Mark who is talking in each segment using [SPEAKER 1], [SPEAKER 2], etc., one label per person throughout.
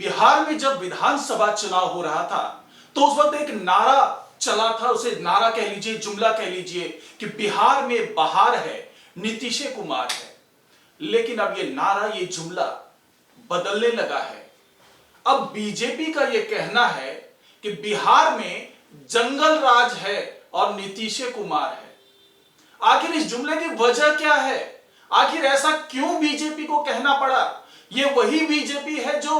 [SPEAKER 1] बिहार में जब विधानसभा चुनाव हो रहा था तो उस वक्त एक नारा चला था, उसे नारा कह लीजिए, जुमला कह लीजिए कि बिहार में बहार है, नीतीश कुमार है। लेकिन अब ये नारा, ये जुमला बदलने लगा है। अब बीजेपी का ये कहना है कि बिहार में जंगल राज है और नीतीश कुमार है। आखिर इस जुमले की वजह क्या है? आखिर ऐसा क्यों बीजेपी को कहना पड़ा? ये वही बीजेपी है जो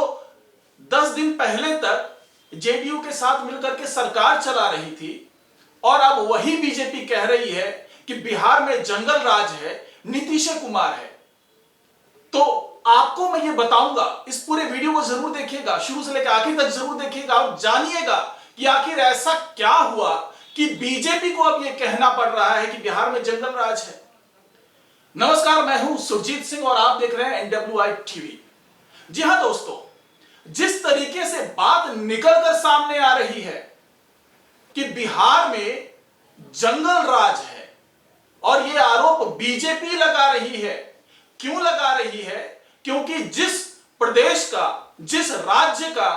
[SPEAKER 1] 10 दिन पहले तक जेडीयू के साथ मिलकर के सरकार चला रही थी, और अब वही बीजेपी कह रही है कि बिहार में जंगल राज है, नीतीश कुमार है। तो आपको मैं ये बताऊंगा, इस पूरे वीडियो को जरूर देखिएगा, शुरू से लेकर आखिर तक जरूर देखिएगा और जानिएगा कि आखिर ऐसा क्या हुआ कि बीजेपी को अब यह कहना पड़ रहा है कि बिहार में जंगल राज है। नमस्कार, मैं हूं सुरजीत सिंह और आप देख रहे हैं NWI टीवी। जी हां दोस्तों, जिस तरीके से बात निकलकर सामने आ रही है कि बिहार में जंगल राज है और यह आरोप बीजेपी लगा रही है। क्यों लगा रही है? क्योंकि जिस प्रदेश का, जिस राज्य का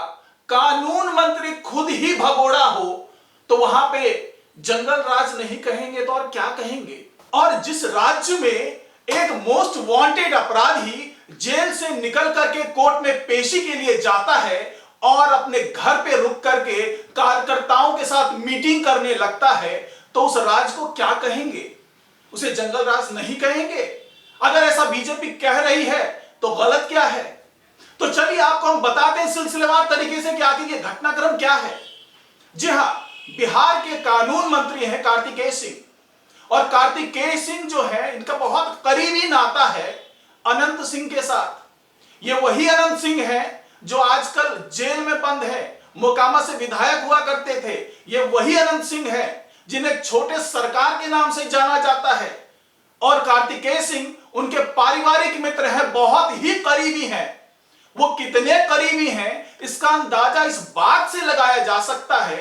[SPEAKER 1] कानून मंत्री खुद ही भगोड़ा हो, तो वहां पे जंगल राज नहीं कहेंगे तो और क्या कहेंगे? और जिस राज्य में एक मोस्ट वांटेड अपराधी जेल से निकल करके कोर्ट में पेशी के लिए जाता है और अपने घर पे रुक करके कार्यकर्ताओं के साथ मीटिंग करने लगता है, तो उस राज्य को क्या कहेंगे? उसे जंगल राज नहीं कहेंगे? अगर ऐसा बीजेपी कह रही है तो गलत क्या है? तो चलिए आपको हम बताते हैं सिलसिलेवार तरीके से कि आखिर ये घटनाक्रम क्या है। जी हां, बिहार के कानून मंत्री हैं कार्तिकेय सिंह, और कार्तिकेय सिंह जो है, इनका बहुत करीबी नाता है अनंत सिंह के साथ। ये वही अनंत सिंह है जो आजकल जेल में बंद है, मोकामा से विधायक हुआ करते थे। ये वही अनंत सिंह है जिन्हें छोटे सरकार के नाम से जाना जाता है, और कार्तिकेय सिंह उनके पारिवारिक मित्र हैं, बहुत ही करीबी हैं। वो कितने करीबी हैं इसका अंदाजा इस बात से लगाया जा सकता है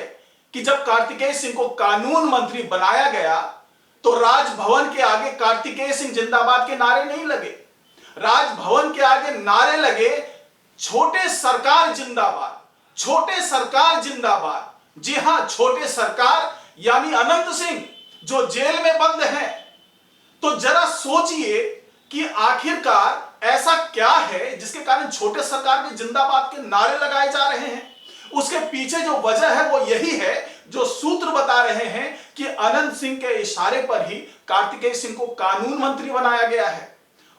[SPEAKER 1] कि जब कार्तिकेय सिंह को कानून मंत्री बनाया गया तो राजभवन के आगे कार्तिकेय सिंह जिंदाबाद के नारे नहीं लगे। राजभवन के आगे नारे लगे छोटे सरकार जिंदाबाद, छोटे सरकार जिंदाबाद। जी हां, छोटे सरकार यानी अनंत सिंह जो जेल में बंद हैं। तो जरा सोचिए कि आखिरकार ऐसा क्या है जिसके कारण छोटे सरकार के जिंदाबाद के नारे लगाए जा रहे हैं। उसके पीछे जो वजह है वो यही है जो सूत्र बता रहे हैं कि अनंत सिंह के इशारे पर ही कार्तिकेय सिंह को कानून मंत्री बनाया गया है।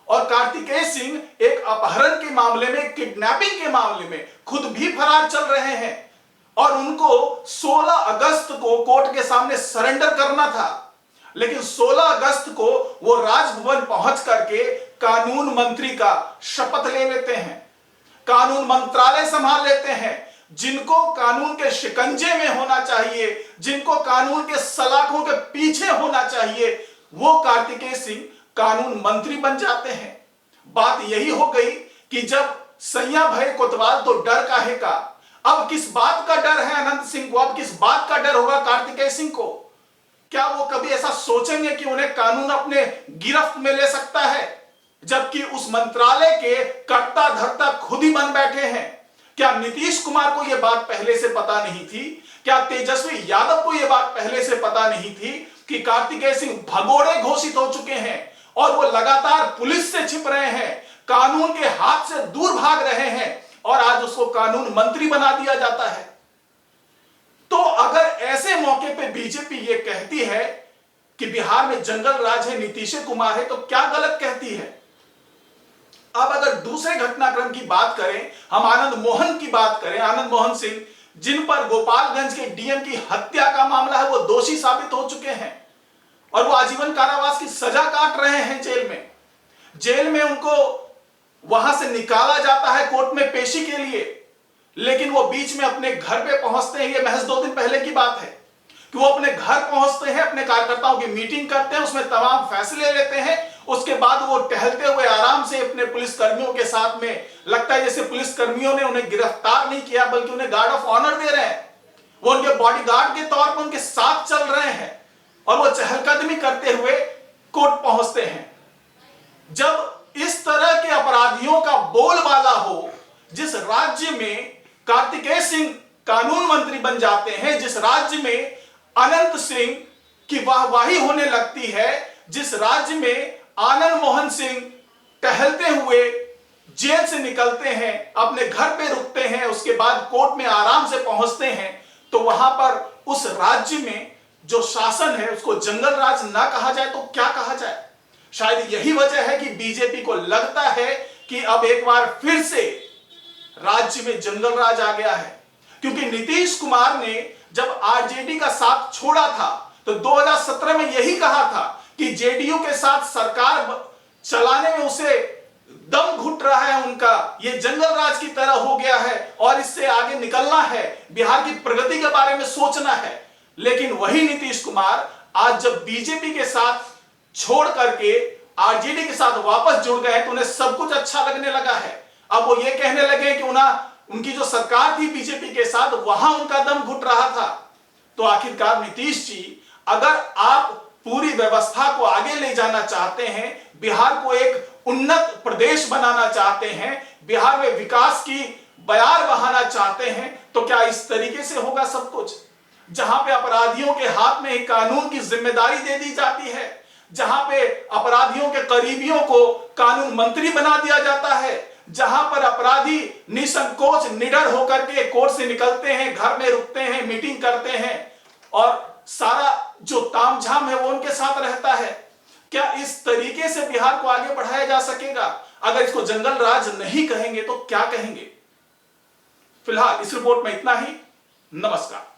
[SPEAKER 1] और कार्तिकेय सिंह एक अपहरण के मामले में, किडनैपिंग के मामले में खुद भी फरार चल रहे हैं, और उनको 16 अगस्त को कोर्ट के सामने सरेंडर करना था। लेकिन 16 अगस्त को वो राजभवन पहुंच करके कानून मंत्री का शपथ ले लेते हैं, कानून मंत्रालय संभाल लेते हैं। जिनको कानून के शिकंजे में होना चाहिए, जिनको कानून के सलाखों के पीछे होना चाहिए, वो कार्तिकेय सिंह कानून मंत्री बन जाते हैं। बात यही हो गई कि जब सैया भय कोतवाल तो डर काहे का। अब किस बात का डर है अनंत सिंह को? अब किस बात का डर होगा कार्तिकेय सिंह को? क्या वो कभी ऐसा सोचेंगे कि उन्हें कानून अपने गिरफ्त में ले सकता है, जबकि उस मंत्रालय के कर्ता धर्ता खुद ही बन बैठे हैं? क्या नीतीश कुमार को यह बात पहले से पता नहीं थी? क्या तेजस्वी यादव को यह बात पहले से पता नहीं थी कि कार्तिकेय सिंह भगोड़े घोषित हो चुके हैं और वो लगातार पुलिस से छिप रहे हैं, कानून के हाथ से दूर भाग रहे हैं, और आज उसको कानून मंत्री बना दिया जाता है? तो अगर ऐसे मौके पे बीजेपी ये कहती है कि बिहार में जंगल राज है, नीतीश कुमार है, तो क्या गलत कहती है? अब अगर दूसरे घटनाक्रम की बात करें, हम आनंद मोहन की बात करें, आनंद मोहन सिंह, जिन पर गोपालगंज के डीएम की हत्या का मामला है, वो दोषी साबित हो चुके हैं और वो आजीवन कारावास की सजा काट रहे हैं जेल में। जेल में उनको वहां से निकाला जाता है कोर्ट में पेशी के लिए, लेकिन वो बीच में अपने घर पे पहुंचते हैं। ये महज 2 दिन पहले की बात है कि वो अपने घर पहुंचते हैं, अपने कार्यकर्ताओं की मीटिंग करते हैं, उसमें तमाम फैसले लेते हैं। उसके बाद वो टहलते हुए आराम से अपने पुलिस कर्मियों के साथ में, लगता है जैसे पुलिस कर्मियों ने उन्हें गिरफ्तार नहीं किया बल्कि उन्हें गार्ड ऑफ ऑनर दे रहे हैं। वो उनके बॉडीगार्ड के तौर पर उनके साथ चल रहे हैं और वो चहलकदमी करते हुए कोर्ट पहुंचते हैं। जब इस तरह के अपराधियों का बोलबाला हो, जिस राज्य में कार्तिकेय सिंह कानून मंत्री बन जाते हैं, जिस राज्य में अनंत सिंह की वाहवाही होने लगती है, जिस राज्य में आनंद मोहन सिंह टहलते हुए जेल से निकलते हैं, अपने घर पे रुकते हैं, उसके बाद कोर्ट में आराम से पहुंचते हैं, तो वहां पर उस राज्य में जो शासन है उसको जंगल राज ना कहा जाए तो क्या कहा जाए। शायद यही वजह है कि बीजेपी को लगता है कि अब एक बार फिर से राज्य में जंगल राज आ गया है, क्योंकि नीतीश कुमार ने जब आरजेडी का साथ छोड़ा था तो 2017 में यही कहा था कि जेडीयू के साथ सरकार चलाने में उसे दम घुट रहा है, उनका ये जंगल राज की तरह हो गया है और इससे आगे निकलना है, बिहार की प्रगति के बारे में सोचना है। लेकिन वही नीतीश कुमार आज जब बीजेपी के साथ छोड़ करके आरजेडी के साथ वापस जुड़ गए तो उन्हें सब कुछ अच्छा लगने लगा है। अब वो ये कहने लगे कि उनकी जो सरकार थी बीजेपी के साथ, वहां उनका दम घुट रहा था। तो आखिरकार नीतीश जी, अगर आप पूरी व्यवस्था को आगे ले जाना चाहते हैं, बिहार को एक उन्नत प्रदेश बनाना चाहते हैं, बिहार में विकास की बयार बहाना चाहते हैं, तो क्या इस तरीके से होगा सब कुछ? जहां पे अपराधियों के हाथ में एक कानून की जिम्मेदारी दे दी जाती है, जहां पे अपराधियों के करीबियों को कानून मंत्री बना दिया जाता है, जहां पर अपराधी निसंकोच निडर होकर के कोर्ट से निकलते हैं, घर में रुकते हैं, मीटिंग करते हैं और सारा जो तामझाम है वो उनके साथ रहता है, क्या इस तरीके से बिहार को आगे बढ़ाया जा सकेगा? अगर इसको जंगल राज नहीं कहेंगे तो क्या कहेंगे? फिलहाल इस रिपोर्ट में इतना ही। नमस्कार।